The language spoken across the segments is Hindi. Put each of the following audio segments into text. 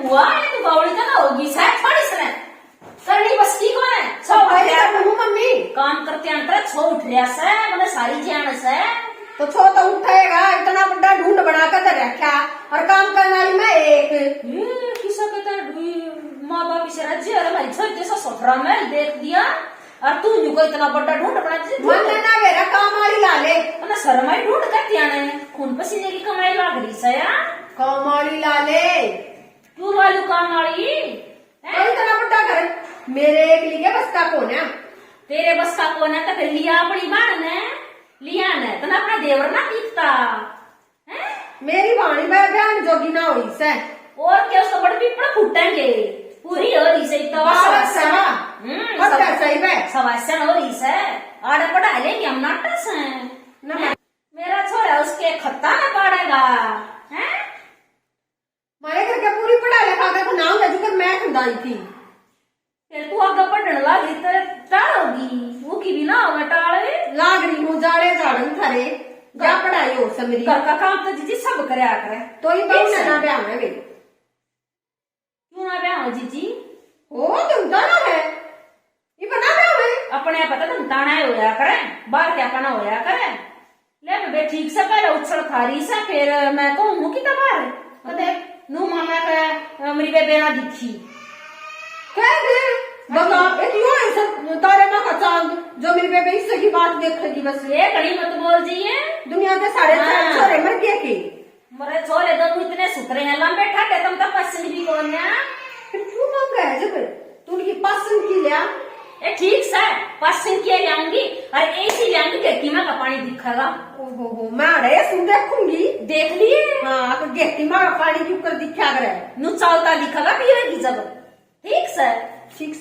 बुआ है तू बावड़ी तो ना होगी शायद थोड़ी सने करनी बस की कौन है सब मम्मी काम करते अंतर छो उठ रहा से मैंने सारी जान से तो छो तो उठेगा इतना बड़ा ढूंढ बना कर रखा और काम करने वाली मैं एक किसा कहता माँ बाप से राज्य और हमारी छोरी जैसा सफरा में देख दिया और तू न्यू को इतना बड़ा ढूंढ बना मन ना मेरा काम वाली ला ले ना शर्माई ढूंढ करती आने खून पसीने की कमाई लाग रही से यार काम वाली ला ले तू वालू काम वाली इतना बड़ा घर मेरे एक लिए बस का कौन है तेरे बस का कौन है तो लिया अपनी बाण ने लिया ने तो अपना देवर ना दिखता मेरी वाणी में बहन जोगी ना हुई से और क्या उसको बड़ पिपड़ा फूटेंगे पूरी हो रही से तो सही है सवासन हो रही से आड़े पढ़ा लेंगे हम नाटक से मेरा छोरा उसके खत्ता ना पड़ेगा हैं मारे घर के पूरी पढ़ा लिखा कर नाम ले जुकर मैं खंदाई थी फिर तू आगे पढ़ने लगी तो टाल होगी वो की भी ना होगा टाल लाग रही हूँ जाड़े झाड़न थारे क्या पढ़ाई हो सब मेरी घर का काम तो जीजी सब करे करे तो ये बहु ना ब्याह में मेरी क्यों ना ब्याह हो जीजी ओ तुम तो ना है ये बना ब्याह में अपने पता तुम ताना होया करे बाहर क्या पना होया करे ले मैं ठीक से पहले उछल थारी से फिर मैं कहूँ कि बाहर कदे नू मामा का मेरी बेबे ना दिखी कह दे बता इतनी ऐसा तारे माँ का चांद जो मेरी बेबे इससे की बात देखेगी बस ये कड़ी मत बोल जाइए दुनिया के सारे छोरे मर गए की मरे छोरे दोनों इतने सुतरे हैं लंबे ठाके तुम तो पसंद भी कौन है फिर क्यों मांग रहा है जब तू उनकी पसंद की लिया ए ठीक से पसंद किया लाऊंगी और ऐसी लाऊंगी कि कीमा का पानी दिखेगा ओहो मैं रहे सुन देखूंगी देख लिए हाँ तो गेटी माँ का पानी के ऊपर दिखा करे नु चावता दिखेगा पिएगी जब ठीक से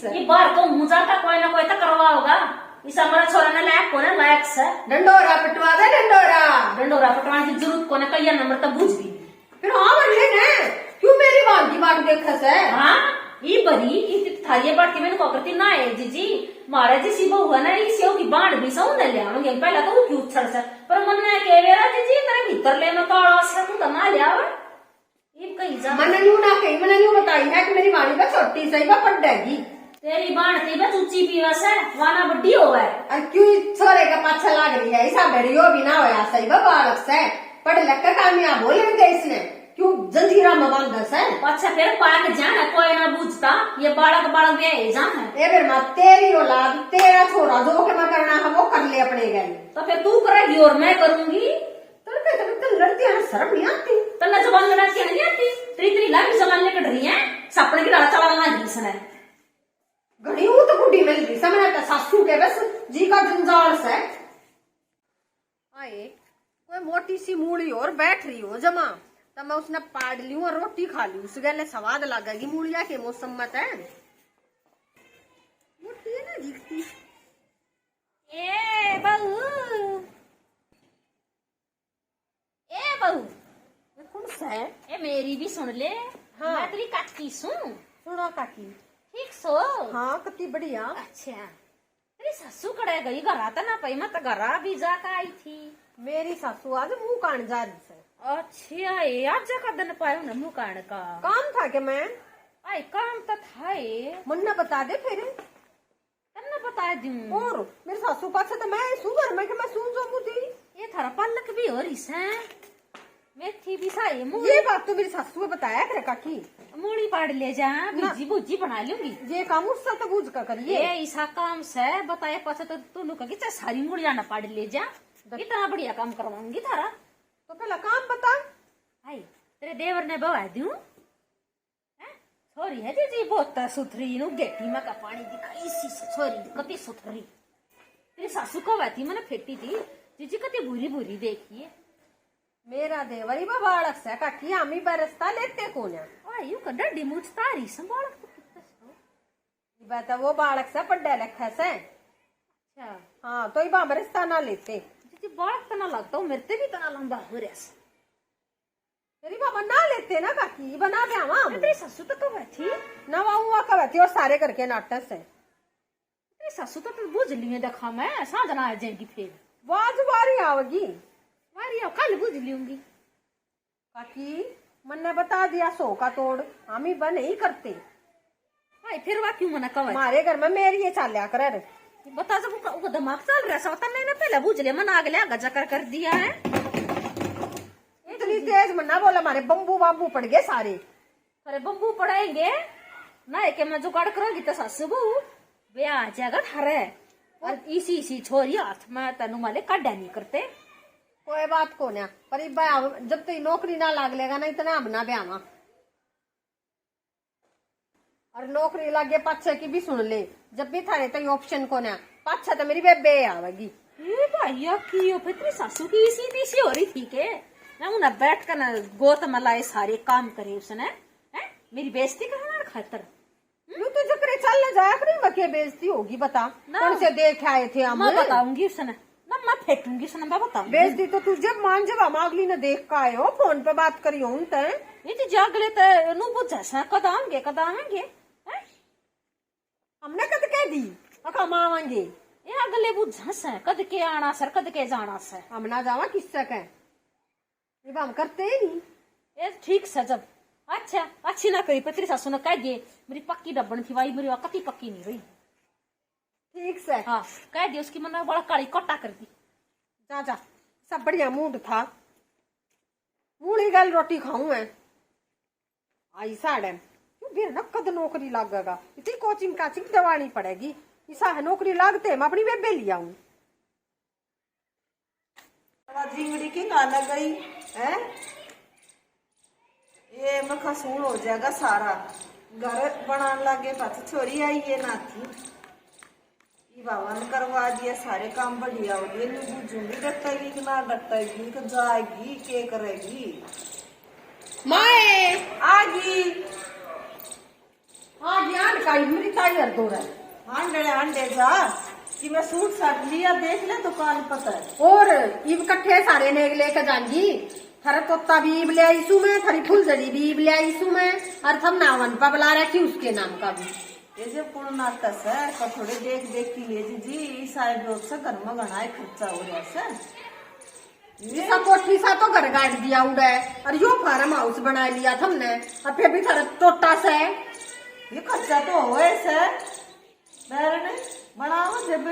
ये बार को मुझा का कोई ना कोई तो करवा होगा इस हमारा छोरा ने लायक को ना लायक से डंडोरा पटवा दे डंडोरा पटवाने की जरूरत को ना कई नंबर तक बुझ भी फिर हाँ बढ़िया है क्यों मेरी बात की बात देखा से हाँ ये बरी ये थारी बात की मैंने को करती ना है जीजी मारे जी बहु है ना इसी की बाढ़ भी सौ न ले आऊंगे पहले तो वो क्यों छड़ से पर मन ने कह वेरा जीजी तेरे भीतर ले में काला से तू ना ले आवे ये कहीं जा मैंने न्यू ना कही मैंने न्यू बताई है कि मेरी वाणी का छोटी सही बा पड़ जाएगी तेरी बाण थी बस ऊंची पीवा से वाना बड्डी हो है और क्यों छोरे का पाछा लाग रही है ऐसा बेड़ियो भी ना होया सही बा बालक से पढ़ लिख कर कामयाब हो लेंगे इसने क्यों जंजीरा में बांध से अच्छा फिर पाक जाना कोई ना बूझता ये बालक बालक वे जान है ए फिर मत तेरी औलाद तेरा छोरा जो के मैं करना है वो कर ले अपने गए तो फिर तू करेगी और मैं करूंगी तो लड़ती है शर्म नहीं आती तन्ना जबान लड़ाती नहीं आती तेरी लाभ जबान लेकर रही है सपने की लड़ा चलाना नहीं इसने घड़ी वो तो गुड्डी मिल गई समझ आता सासू के बस जी का जंजाल से आए कोई मोटी सी मूड़ी और बैठ रही हो जमा तब मैं उसने पाड़ ली और रोटी खा ली उस गले स्वाद लगेगी मूड़िया के मौसम में है मोटी है ना दिखती ए बहू कौन सा है ए मेरी भी सुन ले हाँ। मैं तेरी काकी सुनो काकी ठीक सो हाँ कितनी बढ़िया अच्छा तेरी सासू कड़े गई घरा तो ना पई मत घरा भी जाकर आई थी मेरी सासू आज मुंह कान जा रही है अच्छा ये आज का दिन पायो ना मुंह कान का काम था क्या मैं आई काम तो था ये मुन्ना बता दे फिर तन्ने बता दूं और मेरे सासू पास तो मैं सुगर में कि मैं सुन जो मुझे ये थारा पलक भी हो रही है मेथी भी साई ये बात तो मेरी सासू ने बताया करे काकी मूड़ी पाड़ ले जा भुजी भुजी बना लूंगी ये काम उससे तो बूझ कर करिए ये ऐसा काम से बताए पाछे तो तू लोग की सारी मूड़िया ना पाड़ ले जा इतना बढ़िया काम करवाऊंगी थारा तो पहला काम बता आई तेरे देवर ने बवा दूं छोरी है जी बहुत सुथरी नु गेटी में का पानी दिखाई सी छोरी कति सुथरी तेरी सासू को बाती मैंने फेटी थी जीजी कति बुरी बुरी देखिए मेरा देवरी बा बालक से काकी आमी बरसता लेते कौन है आयु का डड्डी मुझ तारी संभाल बता वो बालक से पढ़े लिखे से अच्छा हाँ तो ये बरसता ना लेते जीजी बालक तना लगता हूँ मेरे भी तना लंबा हो रहा है तेरी बाबा ना लेते ना काकी बना दे हम तेरी सासू तो बैठी ना वहाँ का बैठी और सारे करके नाटक से तेरी सासू तो बुझ लिए देखा मैं साझना आ जाएगी फिर बाज बारी आवेगी वारी कल बुझ लूंगी काकी मैंने बता दिया 100 का तोड़, हम ही बन नहीं करते। भाई फिर वा क्यों मना कवा हमारे घर में मेरी ये चाल्या कर। बता जब वो दिमाग चल रहा था नहीं ना, पहले बुझ लिया मना गया गजा कर दिया है। इतनी तेज मना बोला, हमारे बम्बू बाम्बू पड़ गए सारे। अरे बम्बू पड़ाएंगे ना के मैं जुगाड़ करूंगी तो सासू बहू वे आ जाएगा थारे। और इसी छोरी हाथ में तेनु माले काढ़ा नहीं करते। कोई बात को ना, पर जब तक नौकरी ना लाग लेगा ना इतना अपना ब्याह। और नौकरी लागे पाछे की भी सुन ले, जब भी थारे तो ऑप्शन को ना पाछे तो मेरी बेबे आवेगी। ए भैया की हो फिर सासू की इसी हो रही थी के ना उन्हें बैठ कर ना गोत मलाए सारे काम करे उसने है मेरी बेइज्जती करना खातर। यू तो जकरे चल जाया करी मके बेइज्जती होगी बता। कौन से देख आए थे हम? मैं बताऊंगी उसने ना, मैं फेंकूंगी उसने, मैं बताऊंगी। बेइज्जती तो तू जब मान जब हम अगली ने देख का आए हो फोन पे बात करी हो उनते ये तो जागले तो नु बुझा सा कदांगे हमने कद कह दी अका मावांगे ये अगले बुझा सा कद के आना सर कद के जाना सर। हम ना जावा किससे कह, ये हम करते ही नहीं। ये ठीक से जब अच्छा अच्छी ना करी पत्री सासू ने कह दिए मेरी पक्की डब्बन थी भाई मेरी कति पक्की नहीं रही। ठीक से हाँ कह दिए उसकी मन बड़ा काली कट्टा कर दी। जा जा सब बढ़िया मूड था, मूड़ी गल रोटी खाऊं मैं आई साड़े फिर न कद नौकरी लागेगा। इतनी कोचिंग काचिंग दवानी पड़ेगी, इसा है नौकरी लागते मैं अपनी बेबे लिया हूँ। जिंगड़ी की गाना गई है ये मखा सून हो जाएगा सारा घर बनाने लगे पास छोरी आई ये ना थी भवन करवा दिया सारे काम बढ़िया हो गए। बुझूंगी डटेगी कि ना डटेगी कि जाएगी के करेगी। माए आगी मेरी टायर दो रहा हांडे जा कि मैं सूट साट लिया देख ले दुकान पता है। और इब कट्ठे सारे ने लेकर जाएंगी। थारा तोता भी इब ले आईसू में, थारी फुलझड़ी भी इब ले आईसू में, और थम नावन पा बुला रखी उसके नाम का भी। ये जो पूर्ण नाता से पर थोड़े देख देख के लिए जी साइड रोड से घर में घना खर्चा हो रहा से। ये सब कोठी सा तो घर गाड़ दिया उड़ा है, और यो फार्म हाउस बना लिया थमने, और फिर भी थारा तोता से ये खर्चा तो हो ऐसे ने बनाओ जब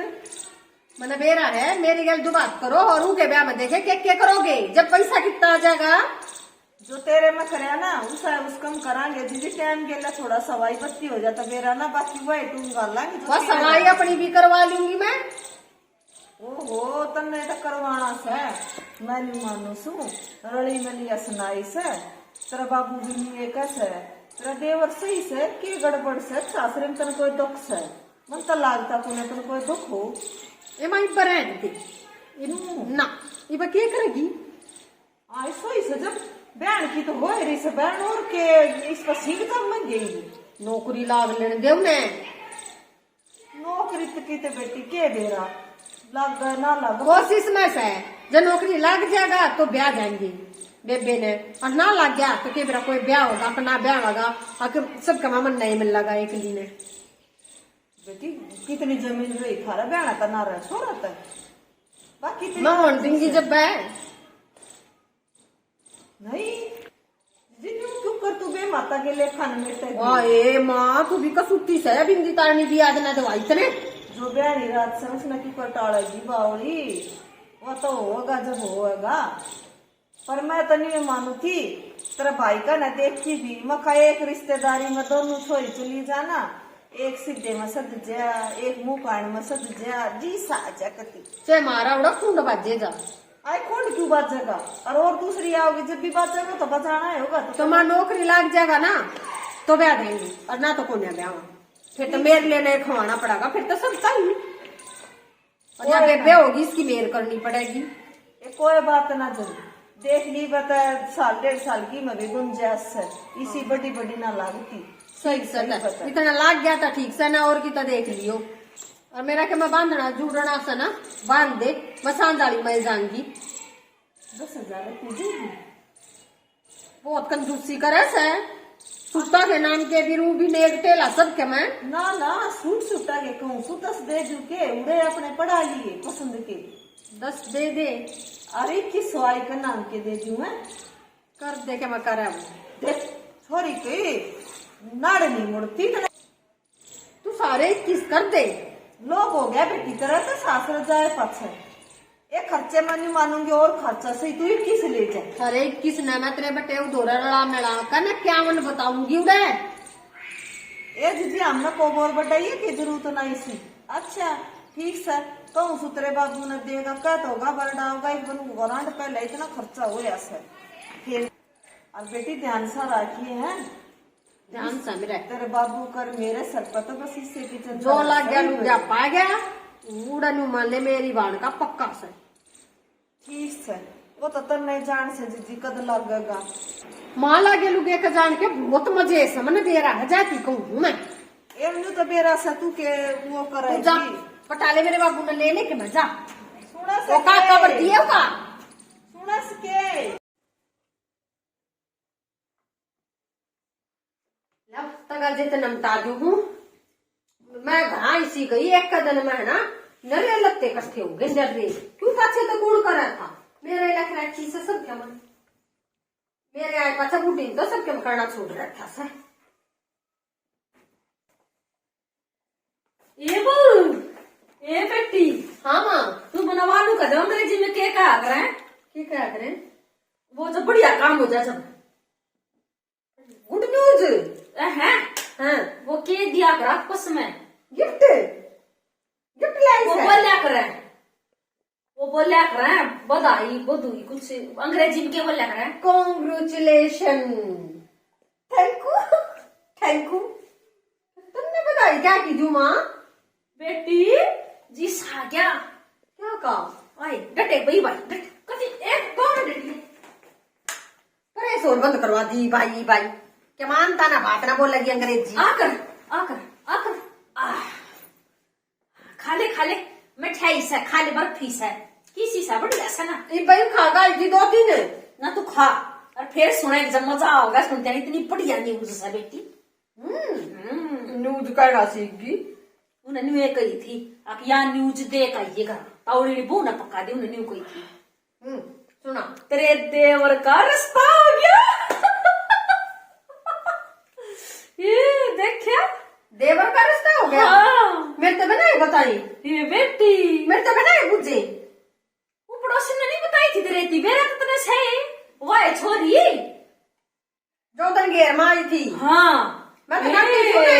मैंने बेरा है मेरी गल दो बात करो और उनके ब्याह में देखे क्या करोगे जब पैसा कितना आ जाएगा। जो तेरे में करे ना उस कम करांगे दीदी टाइम के लिए थोड़ा सवाई बत्ती हो जाता बेरा ना बाकी वही टूंगा लांगे बस सवाई अपनी भी करवा लूंगी मैं। ओहो तन्ने तो करवाना से मैं नहीं मानू सू रली में लिया सुनाई से तेरा बाबू भी नहीं एक है तेरा देवर सही से की गड़बड़ से सासरे में तेरे कोई दुख से मन तो लागता कोने तेरे कोई दुख हो ये माई बरैन थी ना ये क्या करेगी। ऐसा ही से जब बहन की तो हो रही से बहन और के इस पर सिंह तब मन गई नौकरी लाग लेने दे उन्हें। नौकरी तो की तो बेटी के बेरा लग गए ना लग कोशिश में से जब नौकरी लग जाएगा तो ब्याह जाएंगे बेबे ने, और ना लग गया तो के बेरा कोई ब्याह होगा अपना ब्याह होगा आखिर सबका मामन नहीं मिल लगा एक ली ने। बेटी कितनी जमीन रही थारा बहना का ना रहा छोड़ा था बाकी मैं होन दूंगी जब मैं नहीं क्यों कर तू बे माता के लिए खान में ए माँ तू भी कसूती से बिंदी तारनी भी आज ना दवाई इतने जो बहनी रात से उसने की टाड़ेगी बावली वो तो होगा जब होगा। पर मैं तो नहीं मानू थी तेरा भाई का ना देखी भी मखा एक रिश्तेदारी में दोनों छोरी चली जाना एक सीधे में सद जा एक मुंह पानी में सद जा जी साजा करती चे मारा उड़ा खूंड बाजे जा आई कौन क्यों बचेगा और दूसरी आओगी जब भी बचेगा तो बचाना ही होगा तो माँ नौकरी लग जाएगा ना तो ब्याह देंगी और ना तो कौन ब्याह फिर तो मेरे लिए नहीं खवाना पड़ेगा फिर तो सब सही और जब बेबे होगी इसकी मेर करनी पड़ेगी। ये कोई बात ना चल देख ली बता साल 1.5 साल की मैं भी गुंजाइश है इसी बड़ी बड़ी ना लागती सही सही इतना लाग गया था ठीक से ना और की तो देख लियो। और मेरा के मैं बांधना जुड़ना सा ना बांध दे मैं सांदाली में जाऊंगी 10,000 पूजेगी बहुत कंजूसी करे से सूता के नाम के भी रू भी नेक टेला सब के मैं ना ना सूट सूटा के कहूँ सूतस दे जू के उड़े अपने पढ़ा लिए पसंद के 10 दे दे। अरे किस सवाई का नाम के दे जू मैं कर दे के मैं करे देख छोरी की नाड़ नहीं मुड़ती तो तू सारे 21 कर दे। लोग हो गया बेटी तरह तो सासर जाए पाछे एक खर्चे में नहीं मानूंगी और खर्चा से तू 21 ले जाए। सारे 21 ना मैं तेरे बेटे उधोरा लड़ा मेला कर ना क्या मन बताऊंगी उड़े। ए दीदी हमने को और बताइए कि जरूरत नहीं सी। अच्छा ठीक सर कहूँ सुतरे बाबू ने देगा क्या तो होगा बरडा होगा एक बनू वारंट पहले इतना खर्चा हो या सर फिर और बेटी ध्यान से रखिए है ध्यान से मेरे तेरे बाबू कर मेरे सर पर तो बस इससे की जो लग गया लुगा पा गया उड़ा नु मान ले मेरी बाण का पक्का से। ठीक है वो तो नहीं जान से जीजी कद लगेगा माँ लागे लुगे का जान के बहुत मजे से मन दे रहा है जाती कहूँ मैं एमनु तो बेरा से तू के वो तू करे जा पटाले मेरे बाबू ने ले लेके मैं जा सुना वो का कबर दिए का सुना सके लब तक जित नमता दू हूँ मैं घा इसी गई एक का दिन में है ना नरे लत्ते इकट्ठे हो गए नरे क्यों पाछे तो गुण करा था मेरे लख रखी से सब क्या मन मेरे आए पाछा बूढ़ी तो सब क्या करना छोड़ रखा था ये बोल ए बेटी हाँ माँ तू बनवालू का दम अंग्रेजी में क्या कहा करे क्या क्या करें वो जब बढ़िया काम हो जाए जब गुड न्यूज है हाँ वो के दिया कर आपस में गिफ्ट गिफ्ट लाई वो से बोलिया करे बधाई बधुई कुछ अंग्रेजी में क्या बोलिया करे कॉन्ग्रेचुलेशन थैंक यू तुमने बताई क्या की जू माँ बेटी जी सा क्या क्या कहा आई डटे भाई डटे कभी एक दो मिनट लिए अरे सोन बंद करवा दी भाई क्या मानता ना बात ना बोल लगी अंग्रेजी आकर खा ले मिठाई से खा ले बर्फी से किसी से बढ़िया से ना ये भाई खागा जी 2-3 ना तू खा और फिर सुने जब मजा आओगा सुनते हैं इतनी बढ़िया न्यूज से बेटी न्यूज करना सीख गई उन्हें न्यू कही थी आप यहाँ न्यूज देख आइएगा ताउड़ी बू ना पका दी उन्हें न्यू कही थी सुना तेरे देवर का रिश्ता हो गया ये देखिया देवर का रिश्ता हो गया हाँ। मेरे तो बनाए बताई ये बेटी मेरे तो बनाए बुझे वो पड़ोसी ने नहीं बताई थी तेरे ती बेरा तो तने सही वाह छोरी जो तन घेर मारी थी हाँ मैं तो नाती सुने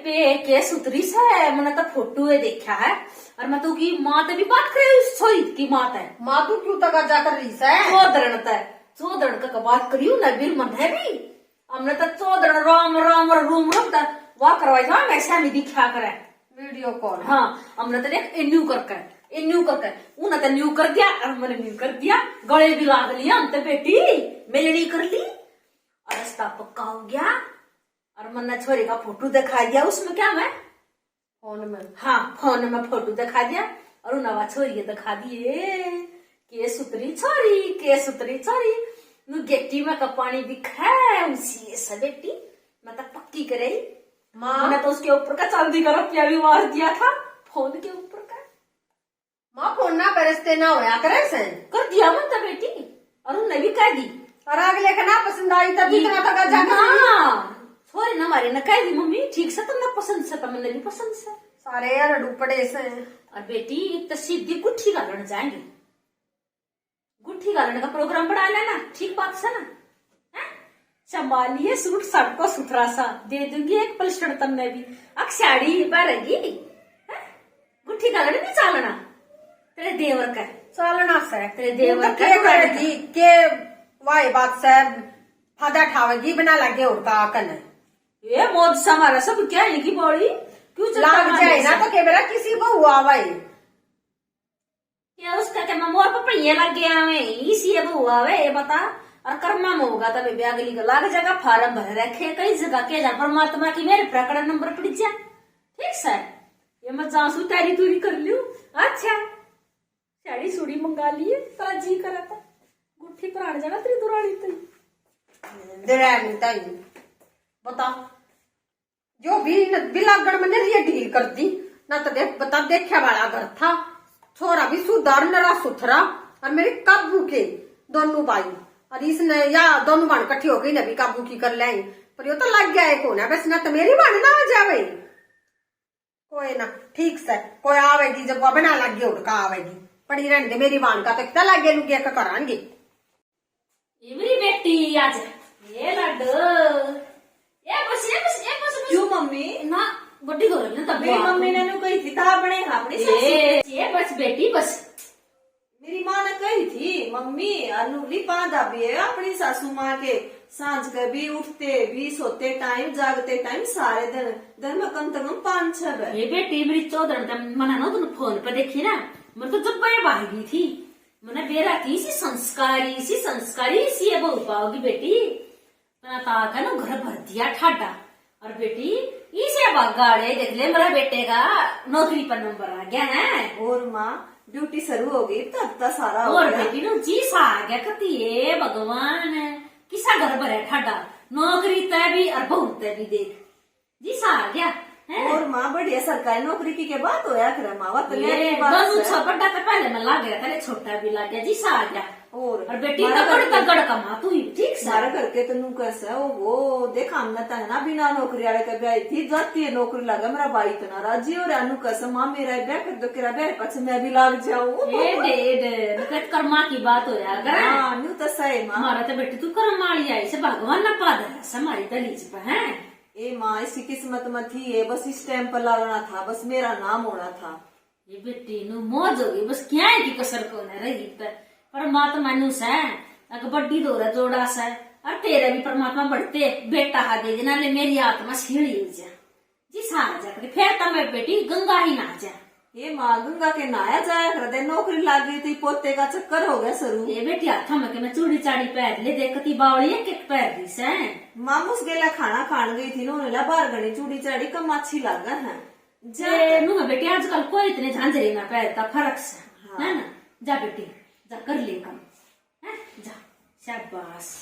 बे के सुतरी से मैंने तो फोटो है देखा है और मैं तो की माँ ते भी बात करे उस छोरी की माँ ते माँ तू क्यों तक जाकर रही है चौधरण का बात करियो ना बिल मन है भी हमने तो चौधरण राम रूम वाह करवाई था वैसा नहीं दिखा करे वीडियो कॉल हाँ हमने तो देख न्यू कर उन्हें तो न्यू कर दिया और मैंने न्यू कर दिया गले भी लाद लिया हम तो बेटी मिलनी कर ली और रास्ता पक्का हो गया और मैंने छोरी का फोटो दिखा दिया उसमें क्या मैं फोन में हाँ फोन में फोटो दिखा दिया और नवा छोरी दिखा दिए के सुतरी छोरी नु गेटी में का पानी दिखा उसी से बेटी मैं तो पक्की करे माँ मैंने तो उसके ऊपर का चांदी का रुपया भी मार दिया था फोन के ऊपर का माँ फोन ना बरसते ना होया करे से कर दिया मन तो बेटी और उन्हें भी कह दी और अगले का ना पसंद आई तब इतना तक जाकर छोरी ना मारे न कह दी मम्मी ठीक से तुमने पसंद से तुमने भी पसंद से सारे यार डूपड़े से और बेटी तो सीधी गुट्ठी गालन जाएंगे गुट्ठी गालन का प्रोग्राम बना लेना ठीक बात से ना संभालिए सूट सबको सुथरा सा दे दूंगी एक पलस्टर तुमने भी अब साड़ी पहनेगी गुट्ठी गालन नहीं चालना तेरे देवर का चालना से तेरे देवर तो के करेगी के वाई बात से फादा ठावेगी बिना लगे और का कन ये मौज से हमारा सब क्या है की बॉडी क्यों लाग जाए ना तो के बेरा किसी को हुआ भाई क्या उसका क्या मोर पपैया लग गया हमें इसी अब हुआ वे ये बता और कर्मा में होगा तब अगली का लाग जाएगा फार्म भर रखे कई जगह के जा परमात्मा की मेरे प्रकरण नंबर पड़ जा ठीक सर ये मैं जासू तैयारी तूरी कर लियो अच्छा साड़ी सुड़ी मंगा लिए तारा जी करा था गुट्ठी पुराण जाना तेरी दुरानी तेरी देरानी ताई बता जो भी बिलागड़ में ये डील कर दी ना तो देख बता देखा वाला घर था छोरा भी सुधार नरा सुथरा और मेरे काबू के दोनों भाई और इसने या दोनों बाण इकट्ठी हो गई ना भी काबू की कर लेंगे पर यो तो लग गया है को ना बस ना तो मेरी बाण ना हो जावे कोई ना ठीक से कोई आवेगी जब वो बना लग गई उड़का आवेगी पड़ी रहने दे मेरी बाण का तो कितना लग गया लुकिया का करांगी ये मेरी बेटी आज ये लड्डू ये बस क्यों मम्मी ना बड़ी हो रही ना तब मेरी मम्मी ने नु कही थी ता बने अपनी ये बस बेटी बस मेरी माँ ने कही थी मम्मी अनुली बांधा भी है अपनी सासू माँ के सांझ के भी उठते भी सोते टाइम जागते टाइम सारे दिन में कम से कम 5-6 बार ये बेटी मेरी चौधर मना ना तुम फोन पे देखी ना मैं तो जब बड़े भागी थी मैंने बेरा की सी संस्कारी सी है बहु पाओगी बेटी तना ताका ना घर भर दिया ठाडा और बेटी इसे गाड़े देख ले मेरा बेटे का नौकरी पर नंबर आ गया है और माँ ड्यूटी शुरू हो गई तब तक सारा हो और गया बेटी नो जी सा आ गया कती ये भगवान किसा घर भरे ठाडा नौकरी तय भी और बहुत तय भी देख जी सा आ गया है और माँ बढ़िया सरकारी नौकरी की बात होया करे माँ तो ये दोनों छोटा तो पहले मैं ला गया था छोटा भी ला गया जी सा आ गया और बेटी तगड़ कमा तू ठीक सारा करके तेन कैसे वो देखा हमने तो है ना बिना नौकरी वाले का ब्याह थी जाती है नौकरी लगा मेरा भाई इतना राजी और अनु कैसे माँ मेरा ब्याह कर दो तेरा ब्याह पछ मैं भी लग जाऊँ कर्मा की बात हो यार हाँ न्यू तो सही माँ हमारा तो बेटी तू कर्म वाली आई से भगवान न पा दे हमारी दलीज पे है ए माँ इसकी किस्मत में थी ये बस इस टाइम पर लगना था बस मेरा नाम होना था ये बेटी नु मौज होगी बस क्या है की कसर को न रही परमात्मा नु से अगर बड्डी दोरा जोड़ा से और तेरे भी परमात्मा बढ़ते बेटा हा दे देना ले मेरी आत्मा सीढ़ी जा जी सा जा फिर तो मैं बेटी गंगा ही ना जा ये माँ गंगा के नहाया जाया हृदय नौकरी लग गई थी पोते का चक्कर हो गया शुरू ये बेटी हाथों में मैं चूड़ी चाड़ी पहन ले देखती बावड़ी एक पैर दी से मामूस गेला खाना खान गई थी उन्होंने बाहर गणी चूड़ी चाड़ी कम अच्छी लगा है जे नु बेटी आजकल कोई इतने झांझरे ना पहनता फर्क से है ना जा बेटी जा कर ले काम है जा शाबाश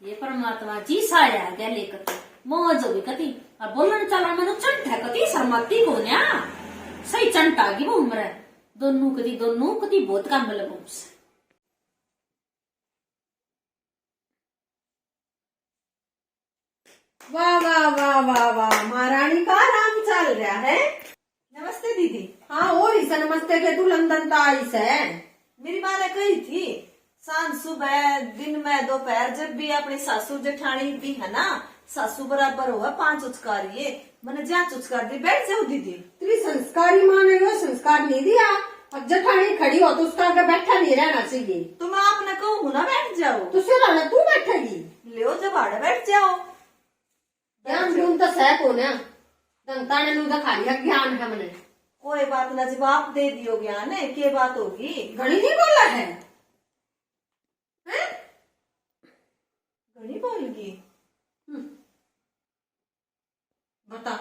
ये परमात्मा जी साया गया लेकर मौज होगी कती और बोलन चला मनु चंट है कती शर्माती को ना सही चंट आ गई वो उम्र दोनों कती बहुत काम लगा उससे वाह वाह वाह वाह वाह महारानी का आराम चल रहा है नमस्ते दीदी हाँ और इस नमस्ते के तू लंदन ताईस है मेरी माँ ने कही थी सांझ सुबह दिन में दोपहर जब भी अपनी सासू जेठानी भी है ना सासू बराबर हुआ 5 उचकारिये मैंने जहाँ उचकार दी बैठ जाओ दीदी तेरी संस्कारी माँ ने वो संस्कार नहीं दिया अब जठानी खड़ी हो तो उसका आगे बैठा नहीं रहना चाहिए तुम आपने कहूँ ना बैठ जाओ तो सिर आना तू बैठेगी ले जब आड़े बैठ जाओ ज्ञान दून तो सह को ना दंताने नु तो खाली ज्ञान है मने कोई बात ना जब आप दे दियो ज्ञान है क्या बात होगी घड़ी नहीं बोला है घड़ी बोलेगी बता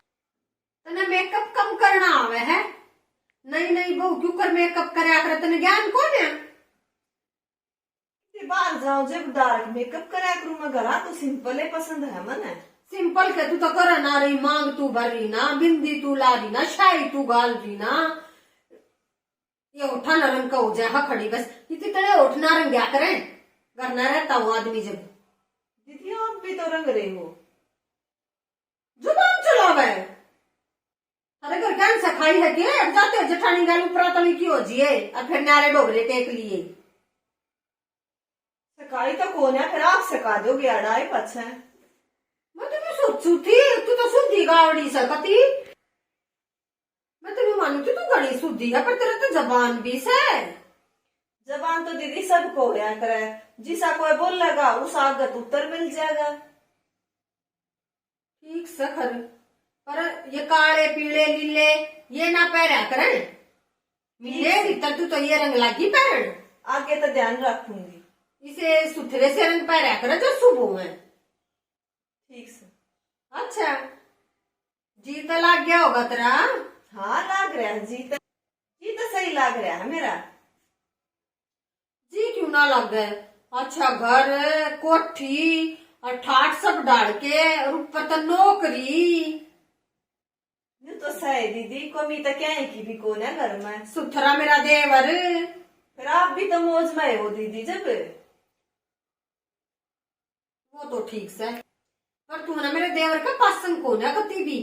तने मेकअप कम करना आवे है नहीं बहु क्यों कर मेकअप करे आकर तने ज्ञान कौन है बाहर जाओ जब डार्क मेकअप करे करूँ मैं घरा तो सिंपल है पसंद है मन है सिंपल के तू तो कर ना रही मांग तू भर रही ना बिंदी तू ला रही ना शाही तू गाल रही ना ये उठा न रंग का हो जाए हाँ खड़ी बस इतनी तरह उठना रंग क्या करे करना रहता हूँ आदमी जब दीदी आप भी तो रंग रहे हो जुबान चलावे अरे घर क्या सखाई है कि अब जाते हो जेठानी गालू प्रातली की हो जिए और फिर नारे डोबरे टेक लिए सकाई तो कौन है फिर आप सका दोगे अड़ाई पछ है मैं तुम्हें सोचू थी तू तो शुद्धि गावड़ी सकती मैं तुम्हें मानू थी तू गड़ी शुद्धि है पर तेरा तो जबान भी से जबान तो दीदी सबको होया करे जिसा कोई बोलेगा उस आगत उत्तर मिल जाएगा ठीक से खर पर ये काले पीले लीले ये ना पहरा करे मिले भीतर तू तो ये रंग लागी पहन आगे तो ध्यान रखूंगी इसे सुथरे से रंग पहरा करे जो सुबह में ठीक से अच्छा जी तो लग गया होगा तेरा हाँ लग रहा है जी तो सही लग रहा है मेरा जी क्यों ना लग गए अच्छा घर कोठी और ठाट सब डाल के और ऊपर तो नौकरी ये तो सही दीदी कमी तो क्या है की भी कौन है घर में सुथरा मेरा देवर फिर आप भी तो मौज में हो दीदी जब वो तो ठीक से, पर तू ना मेरे देवर का पसंद को ना कती भी,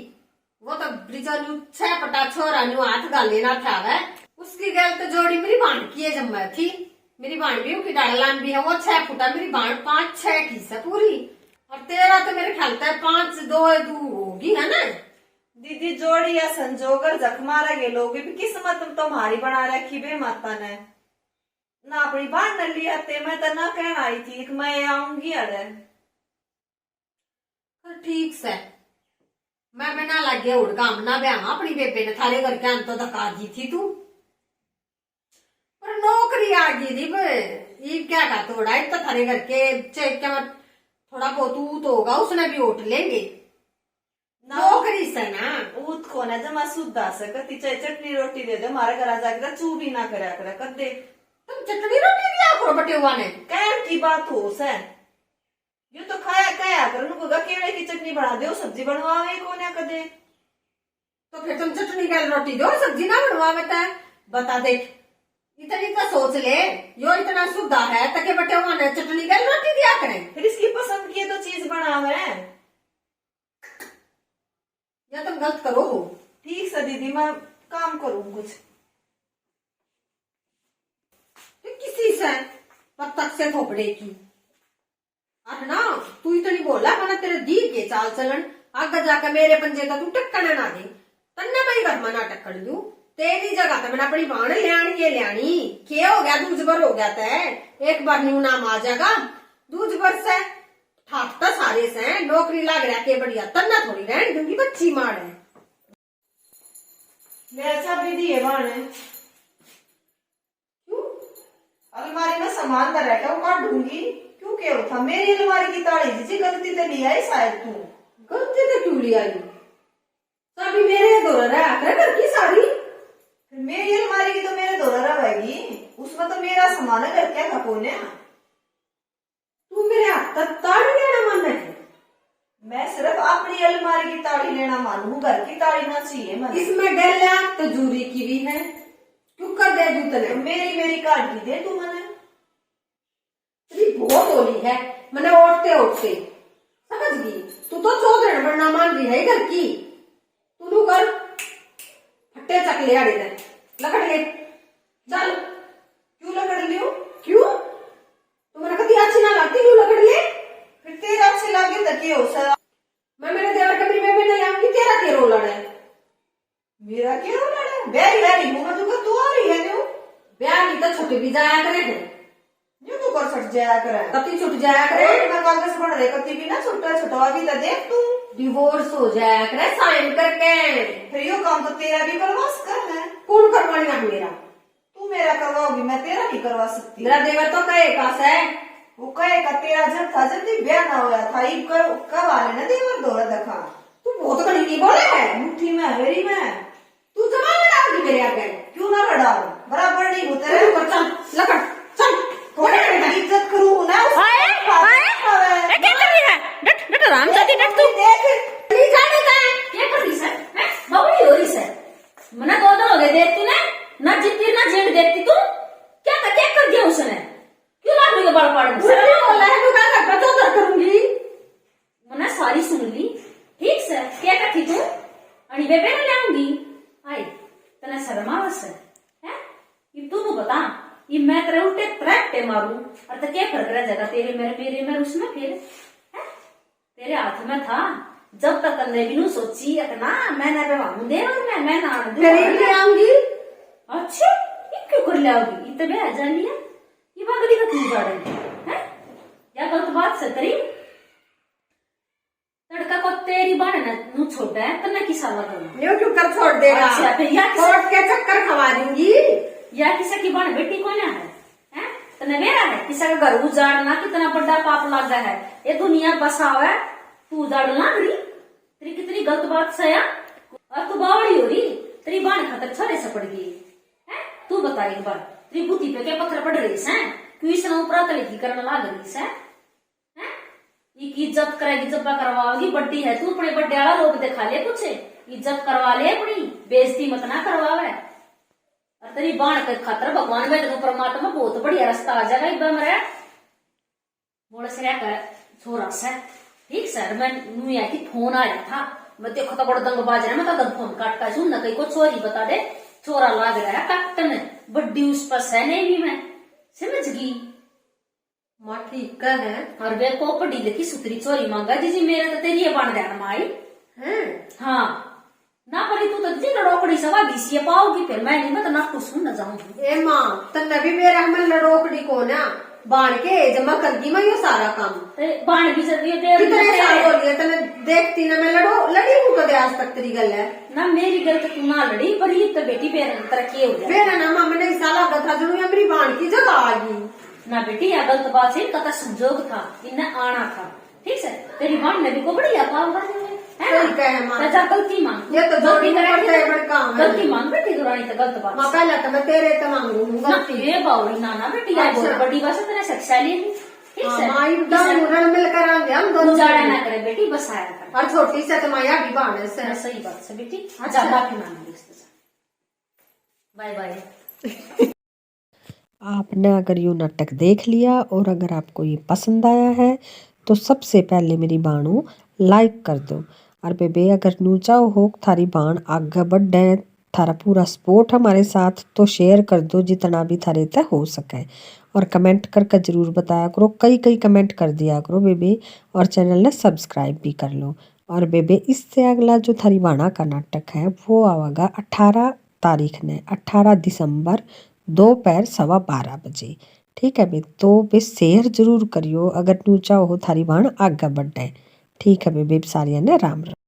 वो तो ब्रिजानु 6 पटा छोरा नु हाथ गाले ना था वै, उसकी गल तो जोड़ी मेरी बाण की है जब मैं थी, मेरी बाण भी उसकी डालान भी है, वो 6 फुटा, मेरी बाण 5-6 की से पूरी, और तेरा तो मेरे ख्याल से 5-2 होगी है ना। दीदी जोड़ी या संजोगर जख मारेंगे लोग भी किस्मत तुम्हारी बना रखी बे माता ने ना, अपनी बाण न लिया ते मैं तो ना कहना आई थी कि मैं आऊंगी अरे। ठीक से मैं बिना लगे उड़ काम ना ब्याह अपनी बेबे ने थारे करके अंत तो धका दी थी तू, पर नौकरी आ गई थी ये क्या का तोड़ा तो थारे करके चेक क्या थोड़ा बहुत ऊत होगा उसने भी उठ लेंगे नौकरी से ना। ऊत को ना जमा सुधा सकती चाहे चटनी रोटी दे दे हमारे घर जाके चू भी ना करा कर दे। तुम चटनी रोटी दिया करो बटे हुआ ने कैर की बात हो से यो तो खाया कया कर उनको केले की चटनी बना दो सब्जी बनवावे को ना कर दे, तो फिर तुम चटनी का रोटी दो सब्जी ना बनवावे ता बता देख इतनी तो सोच ले यो इतना सुधा है तके बटे हुआ ने चटनी का रोटी दिया करें, फिर इसकी पसंद की तो चीज बनावे या तुम गलत करो हो। ठीक से दीदी मैं काम करूँ कुछ किसी से तब तक से थोपड़े की अब ना तू इतनी बोला मना तेरे दी के चाल चलन आगे जाकर मेरे पंजे का तू टक्कर ना दे तन्ने मैं घर में ना टक्कर दू तेरी जगह तो मैंने अपनी बाण लियानी क्या हो गया दूज भर हो गया तय एक बार न्यू नाम आ जाएगा दूज भर से ठाकता सारे से नौकरी लग रहा के बढ़िया तन्ना थोड़ी रहने दूंगी बच्ची मार है वैसा भी दिए बाण अलमारी में सामान न रहता वो काट दूंगी क्यों क्या था मेरी अलमारी की ताली जी गलती से लिया है शायद तू गलती से क्यों लिया सभी मेरे दौरा रहा घर की सारी मेरी अलमारी की तो मेरे दौरा रहेगी उसमें तो मेरा सामान है घर क्या खपोने तू मेरे हाथ तक ताड़ी लेना मन है मैं सिर्फ अपनी अलमारी की ताड़ी लेना मानू घर की ताड़ी ना चाहिए मैं इसमें गैला तो जूरी की भी है क्यों कर दे दू तने मेरी कार्ड की दे तू मैंने बहुत होली है मैंने उठते उठते समझ गई तू तो चौधरी बनना मान रही है घर की तू कर फट्टे चक ले आड़े लकड़ ले चल क्यों लकड़ लियो क्यों तुम्हारा कभी अच्छी ना लगती क्यों लकड़ ले फिर तेरा अच्छे लगे तो क्यों सर मैं मेरे देवर कभी में भी नहीं आऊंगी तेरा क्या रोल है मेरा क्या रोल है ब्याह मुंह में तू आ रही है न्यू ब्याह की तो छुट्टी भी जाया करे है न्यू तो कर छट जाया करे कति छुट जाया करे मैं कागज बन रहे कति भी ना छुटवा भी तो देख तू डिवोर्स हो जाया करे साइन करके फिर यो काम तो तेरा भी करवा सकता है कौन करवाएगा मेरा तू मेरा करवाओगी मैं तेरा नहीं करवा सकती मेरा देवर तो कहे पास है वो कहेगा तेरा जब था जब ब्याह ना होया था ये करवा लेना देवर दौरा देखा तू बहुत बड़ी नहीं बोले है मुट्ठी में हवेली में तू जमा लड़ाओगी मेरे आगे क्यों ना लड़ाओ बराबर नहीं होते चल लकड़ चल थोड़ा इज्जत करूँ ना क्या कर रही है डट डट राम जाती डट तू देख नहीं जाने का है क्या कर रही सर हैं बाबूजी हो रही सर मना 2 दिन हो गए देखती ना जितनी ना जेड़ देखती तू क्या कर दिया उसने क्यों लाग रही है बाल पाड़ सर बोला है तू क्या कर तो कर करूंगी मना सारी सुन ली ठीक सर क्या करती तू आणि बेबे ने लाऊंगी आई तना शर्मावस है ये तू बता ये मैं तेरे उल्टे ट्रैक्टे मारूं और तो क्या फर्क रह जाएगा तेरे मेरे उसमें फिर है तेरे हाथ में था जब तक अंदर भी नू सोची इतना मैं ना बेवाऊं दे और मैं ना ले आऊंगी अच्छा ये क्यों कर लाओगी ये तो मैं आ जा लिया ये बागड़ी का क्यों जा रही है या गलत बात से करी लड़का को तेरी बाण ना नू छोटा है तो ना किसा लगा न्यू क्यों कर छोड़ देगा अच्छा फिर या छोड़ के चक्कर खवा दूंगी या किसी की बाण बेटी को ना है तने मेरा है किसी का घर उजाड़ना कितना बड़ा पाप लगा है ये दुनिया बसाव है तू उजाड़ना तेरी कितनी गलत बात से और तू बावड़ी हो रही तेरी बाण खातर छोरे से पड़ गई है तू बता एक बार तेरी बुद्धि पे क्या पत्थर पड़ रही है क्यों इसने ऊपर तले करने लग रही है की इज्जत करेगी जब्बा करवाओगी बड्डी है तू अपने बड्डे वाला रोक दिखा ले कुछ इज्जत करवा ले अपनी बेइज्जती मत ना करवावे और तेरी बाण के खातर भगवान में तेरे परमात्मा बहुत बढ़िया रास्ता आ जाएगा इब्बा मरे मोड़ से कर छोरा से ठीक सर मैं नुया की फोन आया था मैं देखो तो बड़ा दंग बाज रहा मैं तो फोन काट का सुन न कहीं को छोरी बता दे छोरा लाग रहा है कैप्टन बड्डी उस पर है नहीं भी मैं समझ गई माँ ठीक है और वे को पढ़ी लिखी सुतरी छोरी मांगा जी मेरे तो तेरी बन जाना माई हैं हाँ ना पड़ी तू तो जी लड़ोकड़ी सवा बीसी पाओगी फिर मैं नहीं मैं तो ना कुछ सुन न जाऊंगी ए माँ तन्ने भी मेरे हमल लड़ोकड़ी को ना बाण के जमा कर दी मैं ये सारा काम बाण भी जरूरी है कितने साल हो गए तने देखती ना मैं लड़ी हूँ कदे आज तक तेरी गल है ना मेरी गल तो तू ना लड़ी पर ये तो बेटी तरक्की हो जाए मेरा ना माँ मैंने साला बता दूँ या मेरी बाण की जगह आ गई ना बेटी यह गलत बात है कथा संजोग था इन्हें आना था ठीक है तेरी बाण ने भी को बढ़िया पाव ठीक है माँ गलती मांग ये तो जोड़ी करते है बड़ काम है गलती मांग बेटी दुरानी तो गलत बात माँ पहले तो मैं तेरे तो मांग लूँ ना ये बावड़ी ना बेटी यार बहुत बड़ी बात है तेरे शक्तिशाली है ठीक है माँ एकदम रण मिलकर आएंगे हम दोनों गुजारा ना करे बेटी बस आया कर और छोटी से तो माया भी बाण से सही बात है बेटी अच्छा माफी मांगी इससे बाय बाय आपने अगर ये नाटक देख लिया और अगर आपको ये पसंद आया है तो सबसे पहले मेरी बाणों लाइक कर दो और बेबे अगर नू चाहो हो थारी बाण आगे बढ़े थारा पूरा सपोर्ट हमारे साथ तो शेयर कर दो जितना भी थारे तक हो सके और कमेंट करके जरूर बताया करो कई कमेंट कर दिया करो बेबे और चैनल ने सब्सक्राइब भी कर लो और बेबे इससे अगला जो थारी बाणा का नाटक है वो आवेगा 18 तारीख ने 18 दिसंबर दोपहर 12:15 बजे ठीक है बे तो बे शेयर जरूर करियो अगर तू चाहो थारी बाण आगे बढ़े ठीक है बेबे सारिया ने राम राम।